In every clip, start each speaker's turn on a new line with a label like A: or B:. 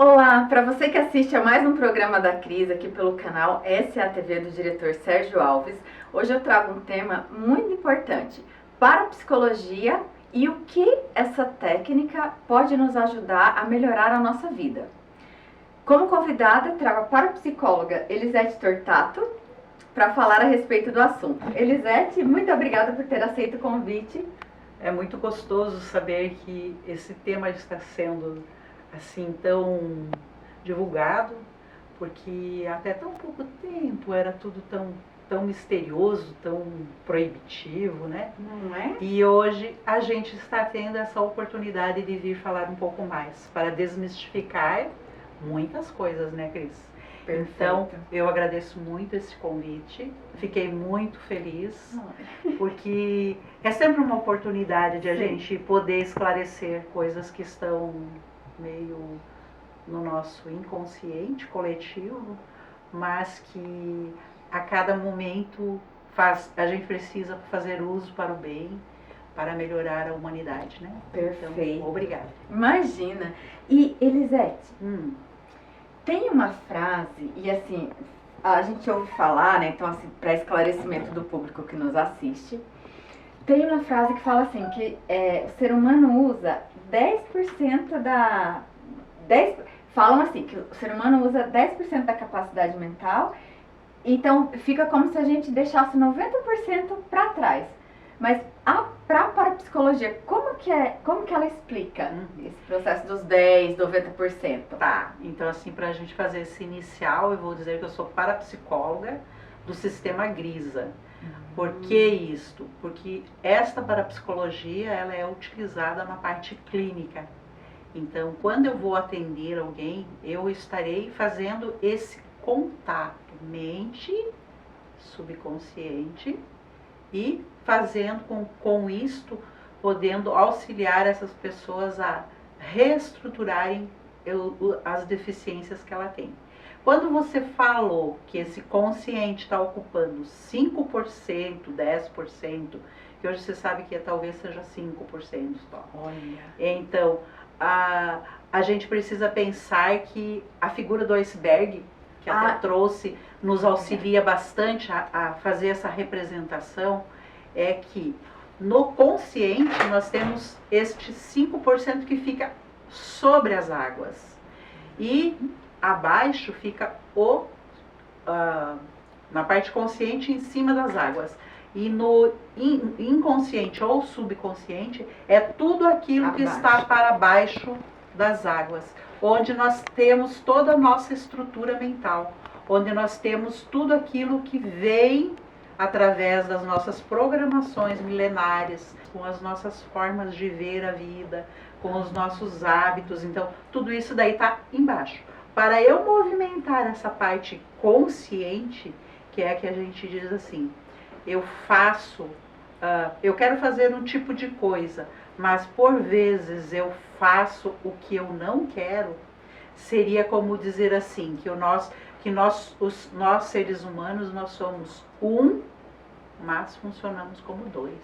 A: Olá, para você que assiste a mais um programa da Cris aqui pelo canal SATV do diretor Sérgio Alves, hoje eu trago um tema muito importante, parapsicologia e o que essa técnica pode nos ajudar a melhorar a nossa vida. Como convidada, trago a parapsicóloga Elisete Tortato para falar a respeito do assunto. Elisete, muito obrigada por ter aceito o convite.
B: É muito gostoso saber que esse tema está sendo assim tão divulgado, porque até tão pouco tempo era tudo tão misterioso, tão proibitivo, né?
A: Não é?
B: E hoje a gente está tendo essa oportunidade de vir falar um pouco mais, para desmistificar muitas coisas, né, Cris?
A: Perfeito.
B: Então, eu agradeço muito esse convite, fiquei muito feliz, porque é sempre uma oportunidade de a gente poder esclarecer coisas que estão meio no nosso inconsciente coletivo, mas que a cada momento a gente precisa fazer uso para o bem, para melhorar a humanidade, né?
A: Perfeito.
B: Então, obrigada.
A: Imagina. E, Elisete, tem uma frase, e assim, a gente ouve falar, né, então assim, para esclarecimento do público que nos assiste, tem uma frase que fala assim, que o ser humano usa 10% falam assim, que o ser humano usa 10% da capacidade mental, então fica como se a gente deixasse 90% para trás. Mas para a parapsicologia, como que ela explica esse processo dos 10%, 90%?
B: Tá, então assim, para a gente fazer esse inicial, eu vou dizer que eu sou parapsicóloga do sistema Grisa. Por que isto? Porque esta parapsicologia, ela é utilizada na parte clínica. Então, quando eu vou atender alguém, eu estarei fazendo esse contato mente, subconsciente, e fazendo com isto, podendo auxiliar essas pessoas a reestruturarem as deficiências que ela tem. Quando você falou que esse consciente está ocupando 5%, 10%, que hoje você sabe que talvez seja 5% só.
A: Olha.
B: Então, a gente precisa pensar que a figura do iceberg, que até trouxe, nos auxilia bastante a fazer essa representação, é que no consciente nós temos este 5% que fica sobre as águas e abaixo fica na parte consciente em cima das águas. E no inconsciente ou subconsciente é tudo aquilo que está para baixo das águas, onde nós temos toda a nossa estrutura mental, onde nós temos tudo aquilo que vem através das nossas programações milenárias, com as nossas formas de ver a vida, com os nossos hábitos. Então, tudo isso daí está embaixo. Para eu movimentar essa parte consciente, que é a que a gente diz assim, eu quero fazer um tipo de coisa, mas por vezes eu faço o que eu não quero, seria como dizer assim, que nós seres humanos, nós somos mas funcionamos como dois.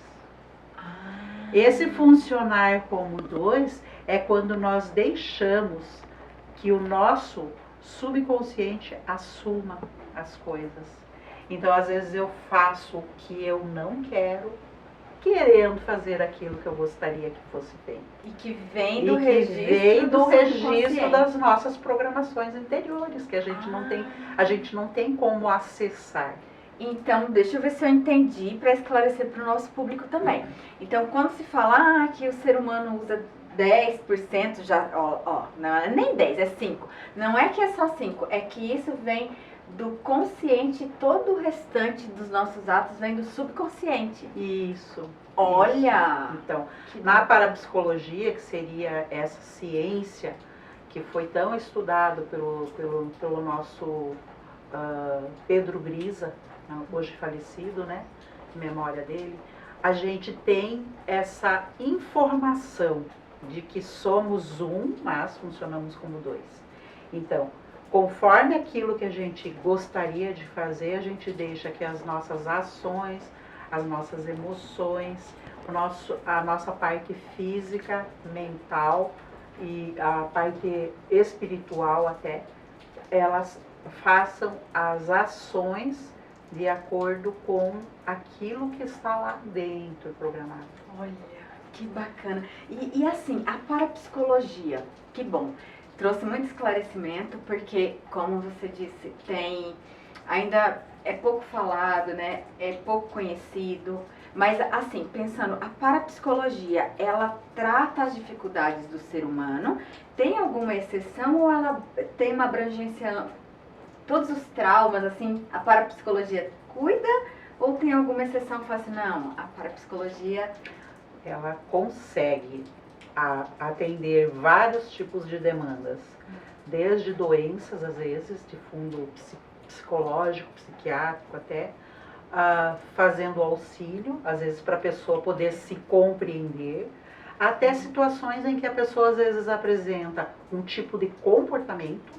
B: Esse funcionar como dois é quando nós deixamos que o nosso subconsciente assuma as coisas. Então, às vezes eu faço o que eu não quero, querendo fazer aquilo que eu gostaria que fosse feito.
A: E que vem do registro
B: das nossas programações anteriores, que a gente não tem como acessar.
A: Então, deixa eu ver se eu entendi para esclarecer para o nosso público também. Então, quando se fala que o ser humano usa 10%, já, não é nem 10, é 5. Não é que é só 5, é que isso vem do consciente, todo o restante dos nossos atos vem do subconsciente.
B: Isso.
A: Olha!
B: Isso. Então, na parapsicologia, que seria essa ciência que foi tão estudado pelo nosso Pedro Grisa, hoje falecido, né? Em memória dele, a gente tem essa informação de que somos mas funcionamos como dois. Então, conforme aquilo que a gente gostaria de fazer, a gente deixa que as nossas ações, as nossas emoções, a nossa parte física, mental, e a parte espiritual até, elas façam as ações de acordo com aquilo que está lá dentro programado.
A: Olha, que bacana. E assim, a parapsicologia, que bom, trouxe muito esclarecimento, porque, como você disse, ainda é pouco falado, né? É pouco conhecido. Mas, assim, pensando, a parapsicologia, ela trata as dificuldades do ser humano? Tem alguma exceção ou ela tem uma abrangência, todos os traumas, assim, a parapsicologia cuida? Ou tem alguma exceção que fala assim, não, a parapsicologia...
B: Ela consegue atender vários tipos de demandas, desde doenças, às vezes, de fundo psicológico, psiquiátrico até, fazendo auxílio, às vezes para a pessoa poder se compreender, até situações em que a pessoa às vezes apresenta um tipo de comportamento,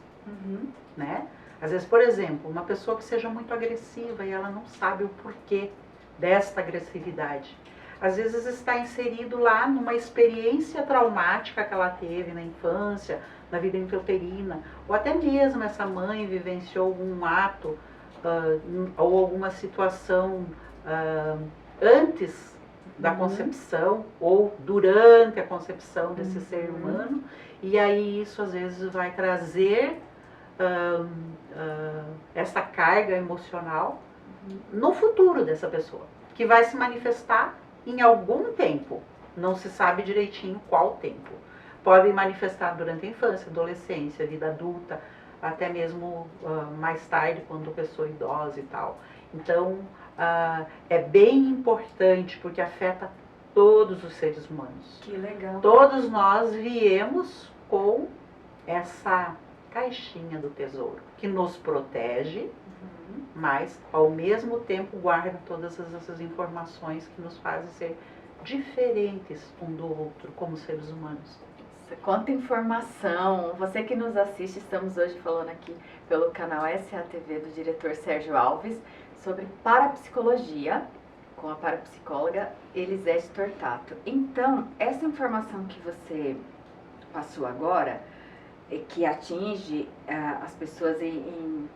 B: né? Às vezes, por exemplo, uma pessoa que seja muito agressiva e ela não sabe o porquê desta agressividade. Às vezes está inserido lá numa experiência traumática que ela teve na infância, na vida intrauterina, ou até mesmo essa mãe vivenciou algum ato ou alguma situação antes da concepção ou durante a concepção desse ser humano, e aí isso às vezes vai trazer essa carga emocional no futuro dessa pessoa, que vai se manifestar em algum tempo, não se sabe direitinho qual tempo. Podem manifestar durante a infância, adolescência, vida adulta, até mesmo mais tarde, quando a pessoa é idosa e tal. Então, é bem importante, porque afeta todos os seres humanos.
A: Que legal.
B: Todos nós viemos com essa caixinha do tesouro, que nos protege, mas ao mesmo tempo guarda todas essas informações que nos fazem ser diferentes um do outro como seres humanos.
A: Quanta informação! Você que nos assiste, estamos hoje falando aqui pelo canal SATV do diretor Sérgio Alves sobre parapsicologia com a parapsicóloga Elisete Tortato. Então, essa informação que você passou agora, que atinge as pessoas em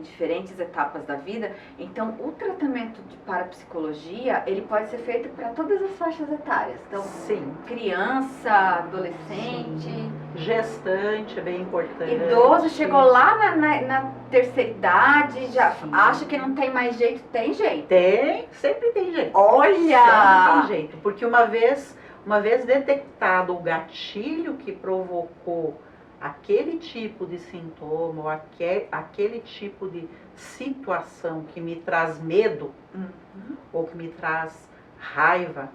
A: diferentes etapas da vida, então o tratamento de parapsicologia, ele pode ser feito para todas as faixas etárias. Então,
B: sim,
A: criança, adolescente,
B: sim, gestante é bem importante.
A: Idoso, chegou lá na terceira idade, já
B: sim,
A: acha que não tem mais jeito, tem jeito.
B: Tem, sempre tem jeito.
A: Olha!
B: Sempre tem jeito, porque uma vez detectado o gatilho que provocou aquele tipo de sintoma, ou aquele tipo de situação que me traz medo, ou que me traz raiva,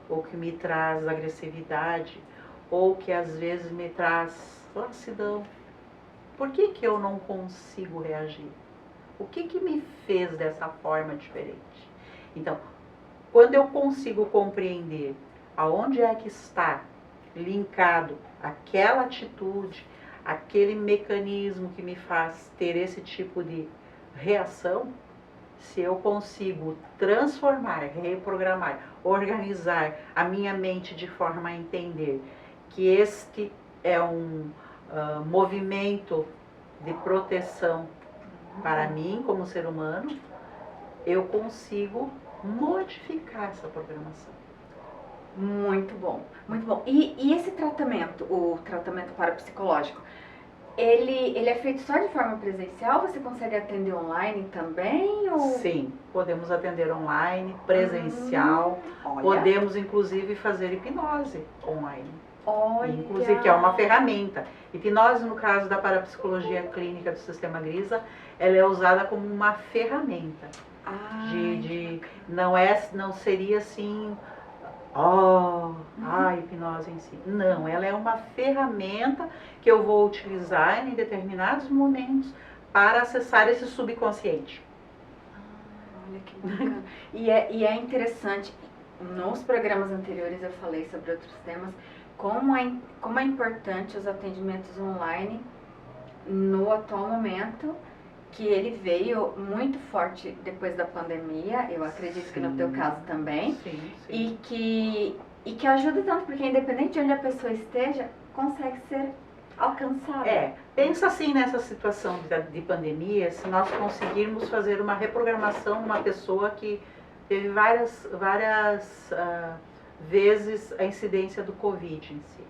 B: ou que me traz agressividade, ou que às vezes me traz lassidão. Por que eu não consigo reagir? O que me fez dessa forma diferente? Então, quando eu consigo compreender aonde é que está linkado aquela atitude, aquele mecanismo que me faz ter esse tipo de reação, se eu consigo transformar, reprogramar, organizar a minha mente de forma a entender que este é um movimento de proteção para mim como ser humano, eu consigo modificar essa programação.
A: Muito bom, muito bom. E esse tratamento, o tratamento parapsicológico, ele é feito só de forma presencial? Você consegue atender online também? Ou...
B: Sim, podemos atender online, presencial, podemos inclusive fazer hipnose online.
A: Olha.
B: Inclusive, que é uma ferramenta. Hipnose, no caso da parapsicologia clínica do sistema Grisa, ela é usada como uma ferramenta. Não seria assim, a hipnose em si. Não, ela é uma ferramenta que eu vou utilizar em determinados momentos para acessar esse subconsciente.
A: Olha que bacana. E é interessante, nos programas anteriores eu falei sobre outros temas, como é importante os atendimentos online no atual momento, que ele veio muito forte depois da pandemia, eu acredito que no teu caso também,
B: sim.
A: e E que ajuda tanto, porque independente de onde a pessoa esteja, consegue ser alcançada.
B: Pensa assim nessa situação de pandemia, se nós conseguirmos fazer uma reprogramação numa pessoa que teve várias vezes a incidência do Covid em si.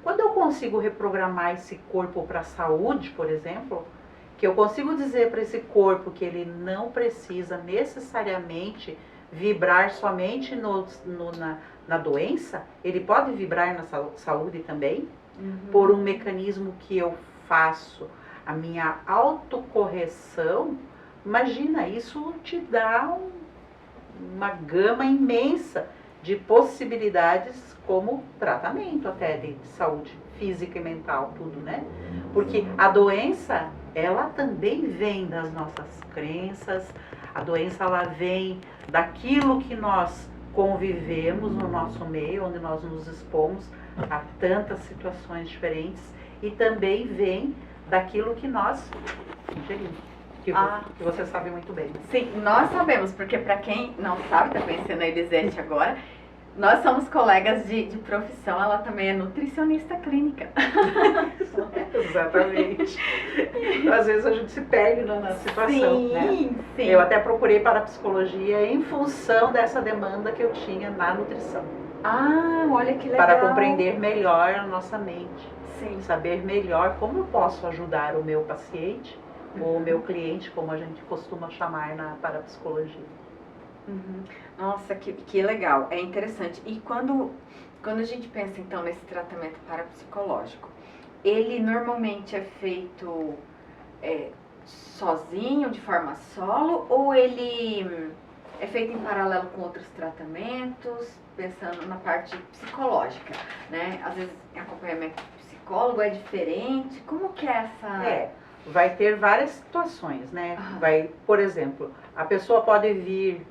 B: Quando eu consigo reprogramar esse corpo para a saúde, por exemplo, que eu consigo dizer para esse corpo que ele não precisa necessariamente vibrar somente na doença, ele pode vibrar na saúde também, por um mecanismo que eu faço, a minha autocorreção. Imagina, isso te dá uma gama imensa de possibilidades como tratamento até de saúde física e mental, tudo, né? Porque a doença, ela também vem das nossas crenças, a doença ela vem daquilo que nós convivemos no nosso meio, onde nós nos expomos a tantas situações diferentes, e também vem daquilo que nós ingerimos. Que você sabe muito bem.
A: Sim, nós sabemos, porque para quem não sabe, está conhecendo a Elisete agora, nós somos colegas de profissão, ela também é nutricionista clínica.
B: Exatamente. Às vezes a gente se perde na situação,
A: sim,
B: né?
A: Sim.
B: Eu até procurei para a psicologia em função dessa demanda que eu tinha na nutrição.
A: Olha que legal.
B: Para compreender melhor a nossa mente.
A: Sim.
B: Saber melhor como eu posso ajudar o meu paciente, ou o meu cliente, como a gente costuma chamar na parapsicologia.
A: Nossa, que legal, é interessante. E quando a gente pensa então nesse tratamento parapsicológico, ele normalmente é feito sozinho, de forma solo, ou ele é feito em paralelo com outros tratamentos, pensando na parte psicológica, né? Às vezes em acompanhamento psicólogo é diferente, como que é essa...
B: Vai ter várias situações, né? Por exemplo, a pessoa pode vir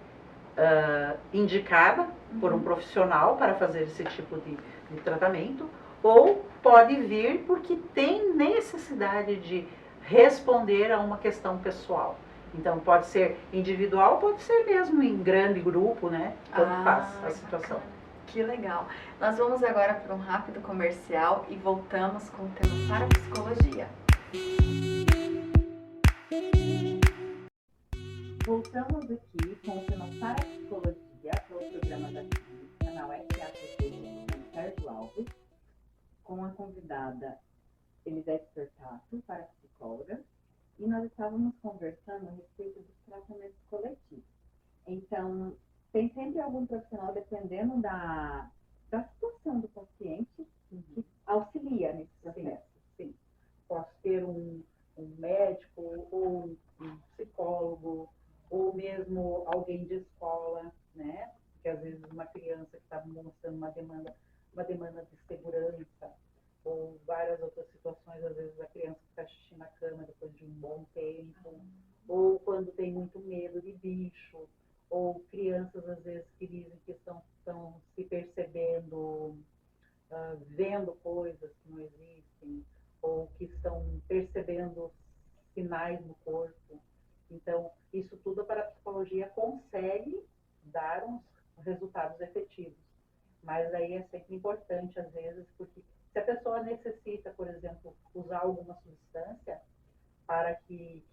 B: indicada por um profissional para fazer esse tipo de tratamento, ou pode vir porque tem necessidade de responder a uma questão pessoal. Então pode ser individual, pode ser mesmo em grande grupo, né? Tanto faz a situação.
A: Que legal. Nós vamos agora para um rápido comercial e voltamos com o tema parapsicologia. Voltamos aqui com o tema parapsicologia para o programa da canal SATV com Sérgio Alves, com a convidada Elisete Tortato, parapsicóloga, e nós estávamos conversando a respeito dos tratamentos coletivos. Então, tem sempre algum profissional, dependendo da situação do paciente, que auxilia nesse processo.
B: Sim. Posso ter um médico, ou um psicólogo, ou mesmo alguém de escola, né? Porque às vezes uma criança que está mostrando uma demanda de segurança, ou várias outras situações, às vezes a criança fica xixi na cama depois de um bom tempo, ou quando tem muito medo de bicho, ou crianças às vezes que dizem que estão se percebendo, vendo coisas que não existem, ou que estão percebendo sinais no corpo. Então, isso tudo a parapsicologia consegue dar uns resultados efetivos. Mas aí é sempre importante, às vezes, porque se a pessoa necessita, por exemplo, usar alguma substância para que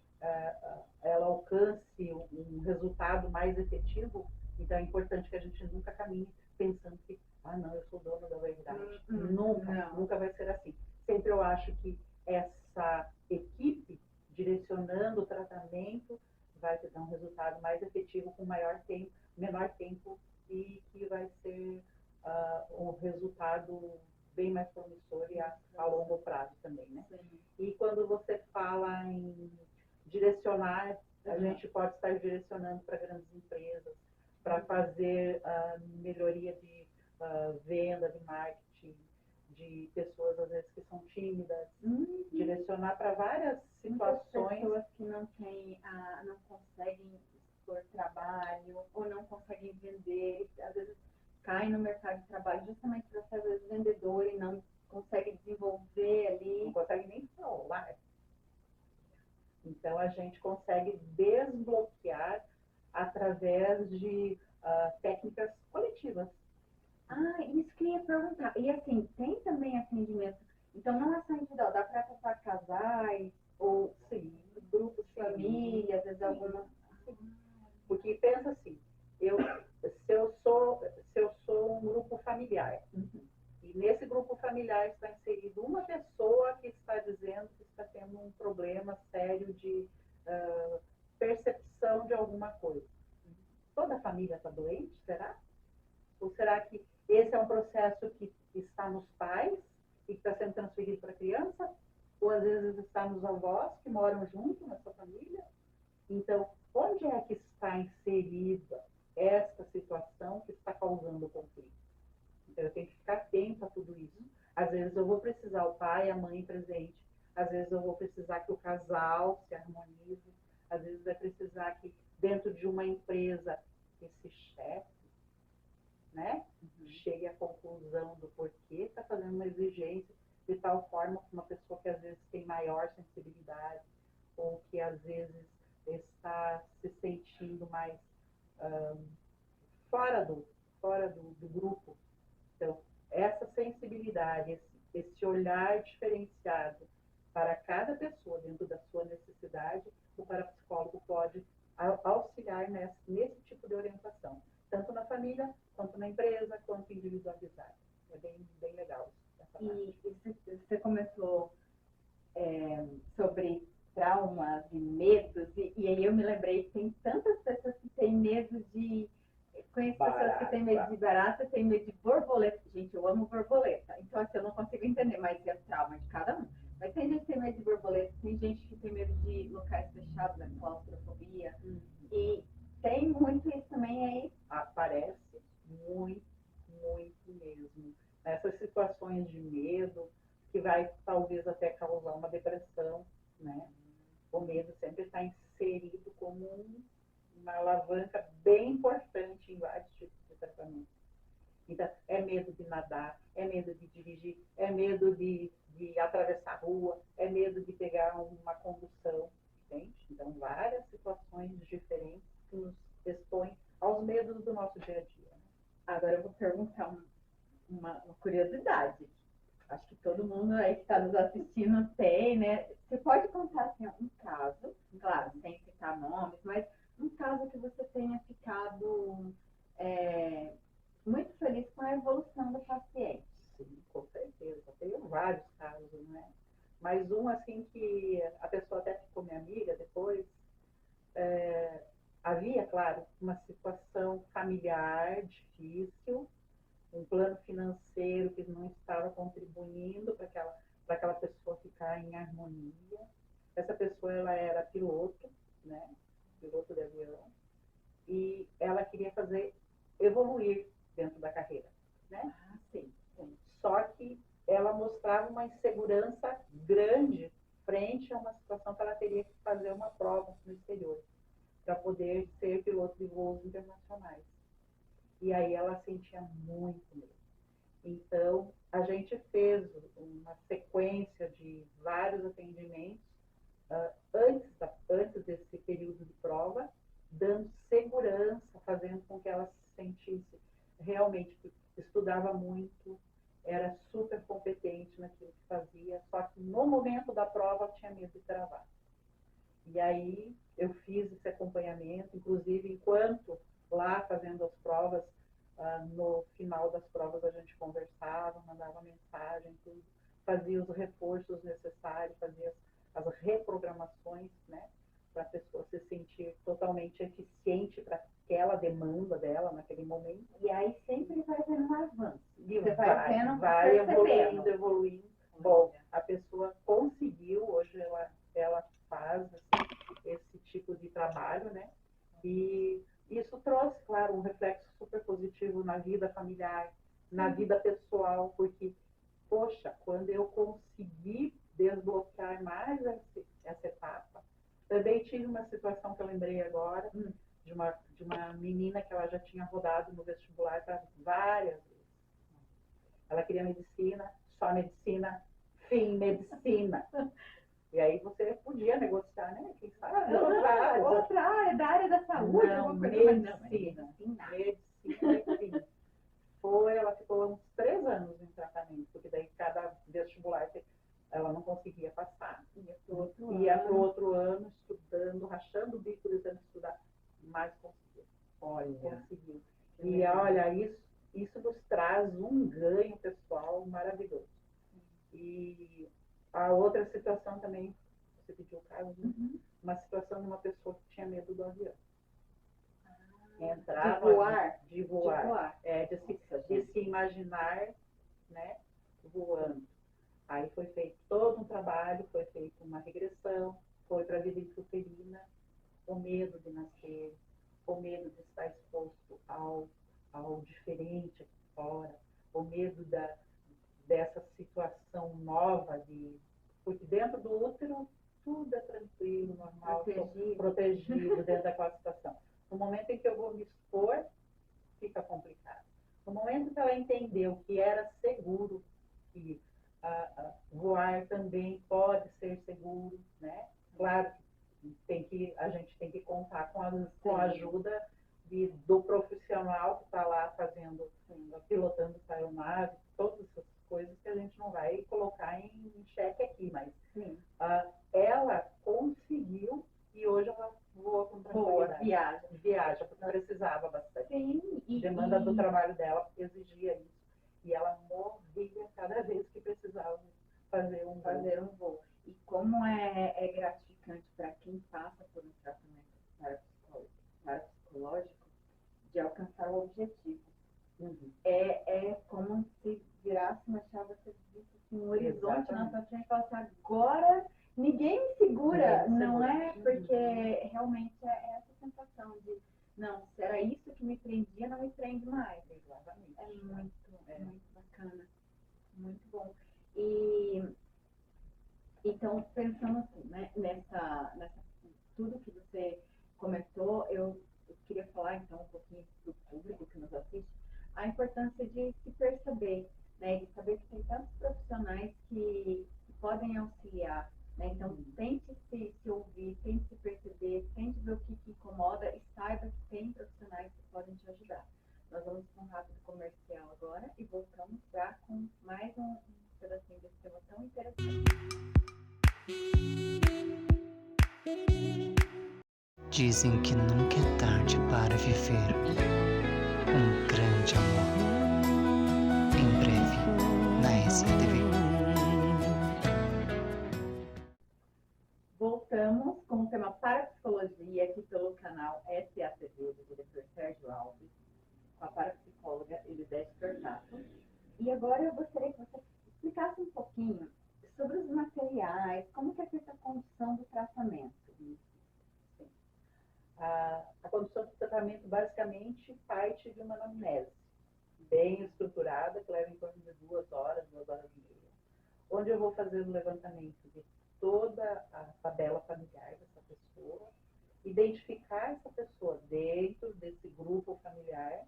B: ela alcance um resultado mais efetivo, então é importante que a gente nunca caminhe pensando que, não, eu sou dona da verdade. Nunca vai ser assim. Sempre eu acho que essa equipe direcionando o tratamento vai te dar um resultado mais efetivo com menor tempo e que vai ser um resultado bem mais promissor e a longo prazo também, né? Sim. E quando você fala em direcionar, a gente pode estar direcionando para grandes empresas, para fazer melhoria de venda, de marketing, de pessoas às vezes que são tímidas, direcionar para várias situações.
A: Pessoas que não conseguem expor trabalho ou não conseguem vender, às vezes caem no mercado de trabalho justamente para ser às vezes vendedor e não consegue desenvolver ali.
B: Não consegue nem falar. Então a gente consegue desbloquear através de técnicas coletivas.
A: Ah, isso que eu ia perguntar. E assim, tem também atendimento. Então não é só individual, dá para para casais ou
B: Sim,
A: grupos de
B: sim,
A: família, às vezes
B: sim.
A: alguma.
B: Porque pensa assim, eu, se eu sou um grupo familiar, e nesse grupo familiar está inserido uma pessoa que está dizendo que está tendo um problema sério de percepção de alguma coisa. Toda a família está doente, será? Ou será que esse é um processo que está nos pais e que está sendo transferido para a criança? Ou às vezes está nos avós que moram junto nessa família? Então, onde é que está inserida esta situação que está causando o conflito? Então, eu tenho que ficar atento a tudo isso. Às vezes eu vou precisar o pai e a mãe presente. Às vezes eu vou precisar que o casal se harmonize. Às vezes vai precisar que dentro de uma empresa esse chefe, né, chegue à conclusão do porquê está fazendo uma exigência de tal forma que uma pessoa que às vezes tem maior sensibilidade ou que às vezes está se sentindo mais ah, fora, do grupo. Então, essa sensibilidade, esse olhar diferenciado para cada pessoa dentro da sua necessidade, o parapsicólogo pode auxiliar nesse tipo de orientação, tanto na família, quanto na empresa, quanto individualizado. É bem legal essa parte.
A: E você comentou sobre traumas e medos, e aí eu me lembrei que tem tantas pessoas que têm medo de. Conheço pessoas que têm medo de barata, têm medo de borboleta. Gente, eu amo borboleta. Então, assim, eu não consigo entender, mas é o trauma de cada um. Mas tem gente que tem medo de borboleta, tem gente que tem medo de locais fechados, da claustrofobia. E tem muito isso também aí.
B: Aparece muito, muito mesmo. Nessas situações de medo, que vai talvez até causar uma depressão, né? O medo sempre está inserido como uma alavanca bem importante em vários tipos de tratamento. Então, é medo de nadar, é medo de dirigir, é medo de atravessar a rua, é medo de pegar uma condução, entende? Então, várias situações diferentes que nos expõem aos medos do nosso dia a dia.
A: Agora eu vou perguntar uma curiosidade. Acho que todo mundo aí que está nos assistindo tem, né? Você pode contar assim, um caso, claro, sem citar nomes, mas um caso que você tenha ficado muito feliz com a evolução do paciente.
B: Sim, com certeza. Tenho vários casos, né? Mas um assim que a pessoa até ficou minha amiga depois, havia, claro, uma situação familiar difícil, um plano financeiro que não estava contribuindo para aquela pessoa ficar em harmonia. Essa pessoa ela era piloto, né? Piloto de avião, e ela queria fazer evoluir dentro da carreira, né?
A: Ah, sim, sim.
B: Só que ela mostrava uma insegurança grande frente a uma situação que ela teria que fazer uma prova no exterior para poder ser piloto de voos internacionais. E aí ela sentia muito medo. Então, a gente fez uma sequência de vários atendimentos antes desse período de prova, dando segurança, fazendo com que ela se sentisse realmente que estudava muito, era super competente naquilo que fazia, só que no momento da prova tinha medo de travar. E aí eu fiz esse acompanhamento, inclusive enquanto lá fazendo as provas, no final das provas a gente conversava, mandava mensagem, tudo, fazia os reforços necessários, fazia as reprogramações, né, para a pessoa se sentir totalmente eficiente para aquela demanda dela naquele momento.
A: E aí sempre vai tendo um avanço.
B: E vai evoluindo. Bom, a pessoa conseguiu, hoje ela faz assim, esse tipo de trabalho, né? E isso trouxe, claro, um reflexo super positivo na vida familiar, na vida pessoal, porque, poxa, quando eu consegui desbloquear mais essa etapa, também tive uma situação que eu lembrei agora, de uma menina que ela já tinha rodado no vestibular para várias vezes. Ela queria medicina, só medicina, fim, medicina. E aí você podia negociar, né? Quem sabe
A: outra área da área da saúde,
B: não,
A: alguma coisa,
B: medicina, medicina, enfim. Ela ia para o outro ano estudando, rachando o bico, tentando estudar, mas conseguiu.
C: Olha,
B: Conseguiu. E olha, isso nos traz um ganho pessoal maravilhoso. E a outra situação também, você pediu o caso, né? Uma situação de uma pessoa que tinha medo do avião. Entrava,
A: de voar?
B: De voar. De se imaginar, né, voando. Aí foi feito todo um trabalho, foi feita uma regressão, foi para a vida intrauterina, o medo de nascer, o medo de estar exposto ao diferente aqui fora, o medo dessa situação nova, porque dentro do útero tudo é tranquilo, normal, protegido dentro daquela situação. No momento em que eu vou me expor, fica complicado. No momento que ela entendeu que era seguro, que voar também pode ser seguro, né? Claro que a gente tem que contar com a ajuda do profissional que está lá pilotando a aeronave, todas essas coisas que a gente não vai colocar em xeque aqui, mas ela conseguiu e hoje ela voa com tranquilidade. Viaja, porque precisava bastante.
A: Sim,
B: A demanda do trabalho dela exigia isso. E ela morria cada vez que precisava fazer um voo.
A: E como é gratificante para quem passa por um tratamento parapsicológico de alcançar o objetivo. É como se virasse uma chave, você visse assim, um horizonte na sua frente e falasse, agora ninguém me segura, não é? Porque realmente é essa sensação de, não, se era isso que me prendia, não me prende mais.
B: Exatamente.
A: É muito bacana, muito bom. E então, pensando assim, né, nessa tudo que você comentou, eu queria falar então um pouquinho do público que nos assiste, a importância de se perceber, né, de saber que tem tantos profissionais que podem auxiliar, né, então tente se ouvir, tente se perceber, tente ver o que incomoda e saiba que tem profissionais que podem te ajudar. Nós vamos para um rápido comercial agora e voltamos já com mais um pedacinho desse tema tão interessante.
D: Dizem que nunca é tarde para viver um grande amor. Em breve, na SATV.
A: Voltamos com o tema parapsicologia aqui pelo canal SATV do diretor Sérgio Alves, com a parapsicóloga Elisete Tortato. E agora eu gostaria que você explicasse um pouquinho sobre os materiais, como que é feita a condução do tratamento.
B: A condução do tratamento basicamente parte de uma anamnese bem estruturada, que leva em torno de 2 horas e meia, onde eu vou fazer o levantamento de toda a tabela familiar dessa pessoa, identificar essa pessoa dentro desse grupo familiar,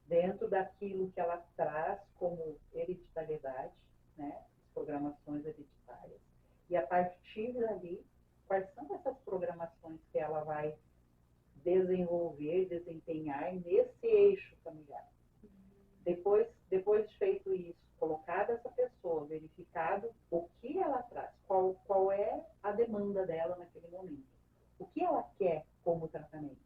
B: dentro daquilo que ela traz como hereditariedade, né, as programações hereditárias, e a partir dali, quais são essas programações que ela vai desenvolver, desempenhar nesse eixo familiar. Depois de feito isso, colocada essa pessoa, verificado o que ela traz, qual é a demanda dela naquele momento, o que ela quer como tratamento.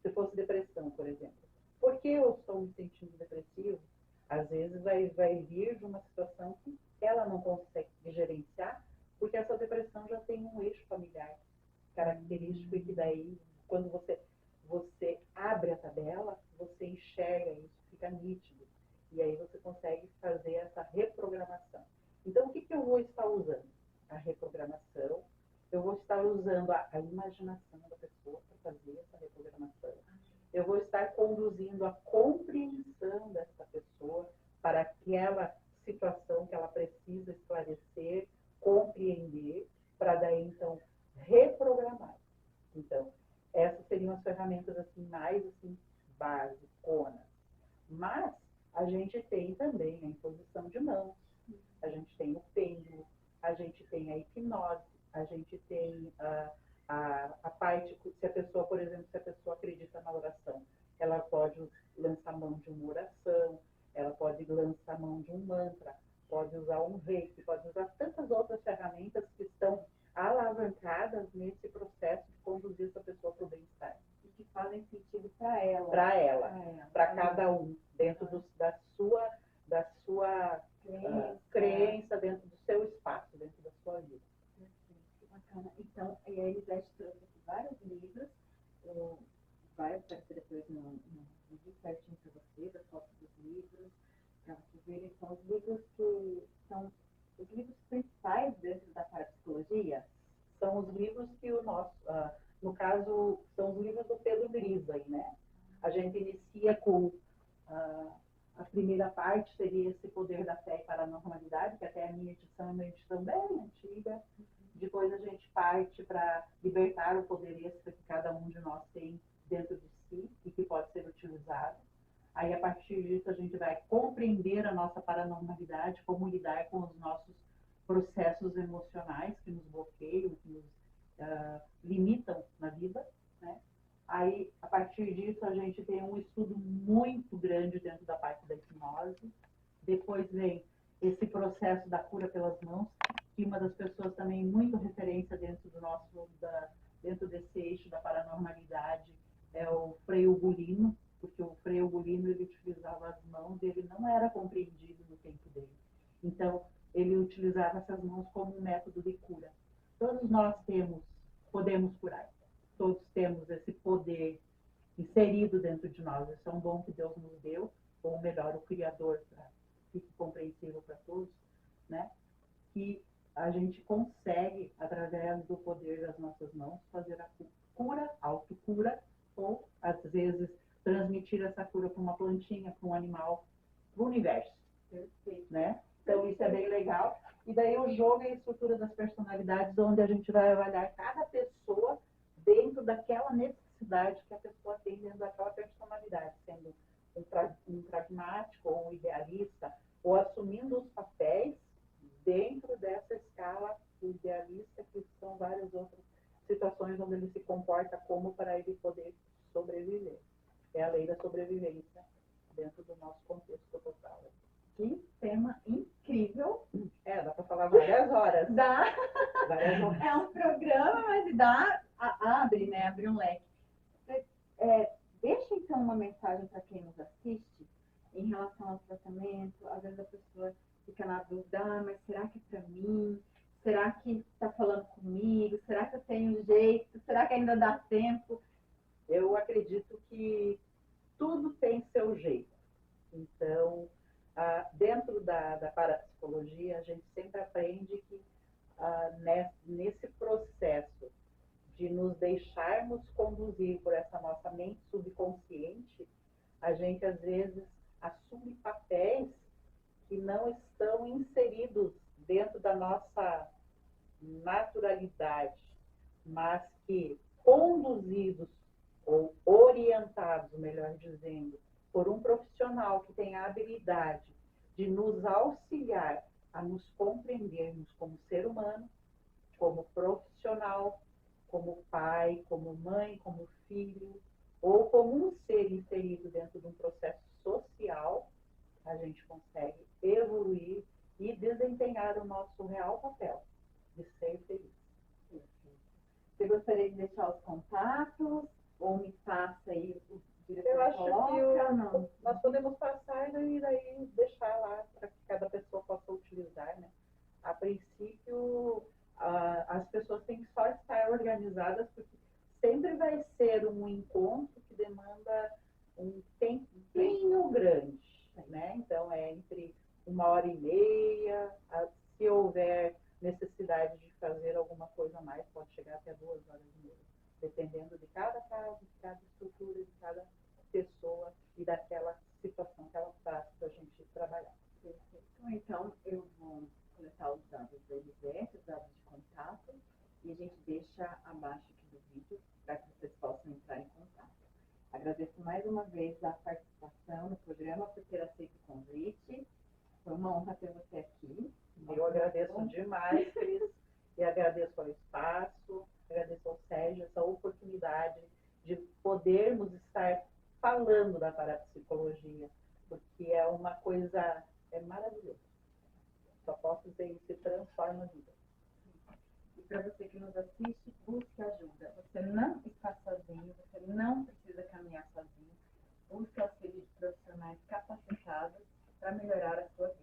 B: Se fosse depressão, por exemplo, por que eu estou me sentindo depressivo? Às vezes vai vir de uma situação que ela não consegue gerenciar, porque essa depressão já tem um eixo familiar característico e que daí, quando você abre a tabela, você enxerga isso, fica nítido. E aí você consegue fazer essa reprogramação. Então, o que eu vou estar usando? A reprogramação. Eu vou estar usando a imaginação da pessoa para fazer essa reprogramação. Eu vou estar conduzindo a compreensão dessa pessoa para aquela situação que ela precisa esclarecer, compreender, para daí, então, reprogramar. Então, essas seriam as ferramentas assim, mais assim, basiconas. Mas a gente tem também a imposição de mãos, a gente tem o pêndulo, a gente tem a hipnose, a gente tem a parte, se a pessoa, por exemplo, se a pessoa acredita na oração, ela pode lançar mão de uma oração, ela pode lançar mão de um mantra, pode usar um reiki, pode usar tantas outras ferramentas que estão alavancadas identificadas nesse processo de conduzir essa pessoa para o bem-estar.
C: E que fazem sentido para ela.
B: Para cada um, dentro da sua crença, dentro do seu espaço, dentro da sua vida.
C: Que bacana. Então, a Elisete trouxe aqui vários livros, vai aparecer depois no vídeo certinho para você, das fotos dos livros, para vocês verem. São os livros que são os livros principais dentro da parapsicologia.
B: São os livros que no caso, são os livros do Pedro Grisa, né? A gente inicia com a primeira parte, seria esse Poder da Fé e Paranormalidade, que até a minha edição é uma edição bem antiga. Depois a gente parte para libertar o poder extra que cada um de nós tem dentro de si e que pode ser utilizado. Aí, a partir disso, a gente vai compreender a nossa paranormalidade, como lidar com os nossos processos emocionais que nos bloqueiam, que nos limitam na vida, né? Aí, a partir disso, a gente tem um estudo muito grande dentro da parte da hipnose. Depois vem esse processo da cura pelas mãos, que uma das pessoas também muito referência dentro desse eixo da paranormalidade é o Frei Ugolino, porque o Frei Ugolino, ele utilizava as mãos, ele não era compreendido no tempo dele. Então, ele utilizava essas mãos como um método de cura. Todos nós podemos curar. Todos temos esse poder inserido dentro de nós. Isso é um dom que Deus nos deu, ou melhor, o Criador, para que fique compreensível para todos, né? Que a gente consegue, através do poder das nossas mãos, fazer a cura, autocura, ou, às vezes, transmitir essa cura para uma plantinha, para um animal, para o universo. Né? Então, isso é bem legal. E daí o jogo é a estrutura das personalidades, onde a gente vai avaliar cada pessoa dentro daquela necessidade que a pessoa tem dentro daquela personalidade, sendo um pragmático ou um idealista, ou assumindo os papéis dentro dessa escala idealista, que são várias outras situações onde ele se comporta como para ele poder sobreviver. É a lei da sobrevivência dentro do nosso contexto total.
C: Que tema incrível!
B: Dá para falar várias horas.
C: Dá!
B: Várias horas.
C: É um programa, mas abre um leque. Deixa então uma mensagem para quem nos assiste em relação ao tratamento. Às vezes a pessoa fica na dúvida, mas será que é para mim? Será que está falando comigo? Será que eu tenho jeito? Será que ainda dá tempo?
B: Eu acredito que tudo tem seu jeito. Então, dentro da parapsicologia, a gente sempre aprende que nesse processo de nos deixarmos conduzir por essa nossa mente subconsciente, a gente às vezes assume papéis que não estão inseridos dentro da nossa naturalidade, mas que conduzidos ou orientados, melhor dizendo, por um profissional que tem a habilidade de nos auxiliar a nos compreendermos como ser humano, como profissional, como pai, como mãe, como filho, ou como um ser inserido dentro de um processo social, a gente consegue evoluir e desempenhar o nosso real papel de ser feliz.
C: Você gostaria de deixar os contatos? Ou me passa aí o diretor?
B: Eu acho
C: coloca,
B: que nós podemos passar e daí deixar lá para que cada pessoa possa utilizar, né? A princípio, as pessoas têm que só estar organizadas, porque sempre vai ser um encontro que demanda um tempinho grande, né? Então, é entre 1h30, se houver necessidade de fazer alguma coisa a mais, pode chegar até 2h30, dependendo de cada caso, de cada estrutura, de cada pessoa e daquela situação que ela traz para a gente trabalhar.
C: Então, eu vou coletar os dados da Elisete, os dados de contato, e a gente deixa abaixo aqui do vídeo para que vocês possam entrar em contato. Agradeço mais uma vez a participação no programa, por ter aceito o convite. Foi uma honra ter você aqui.
B: Eu agradeço demais, Cris, e agradeço ao espaço, agradeço ao Sérgio essa oportunidade de podermos estar falando da parapsicologia, porque é uma coisa maravilhosa. Só posso dizer isso, transforma a vida.
C: para você que nos assiste, busque ajuda. Você não está sozinho, você não precisa caminhar sozinho. Busque auxílio de profissionais capacitados para melhorar a sua vida.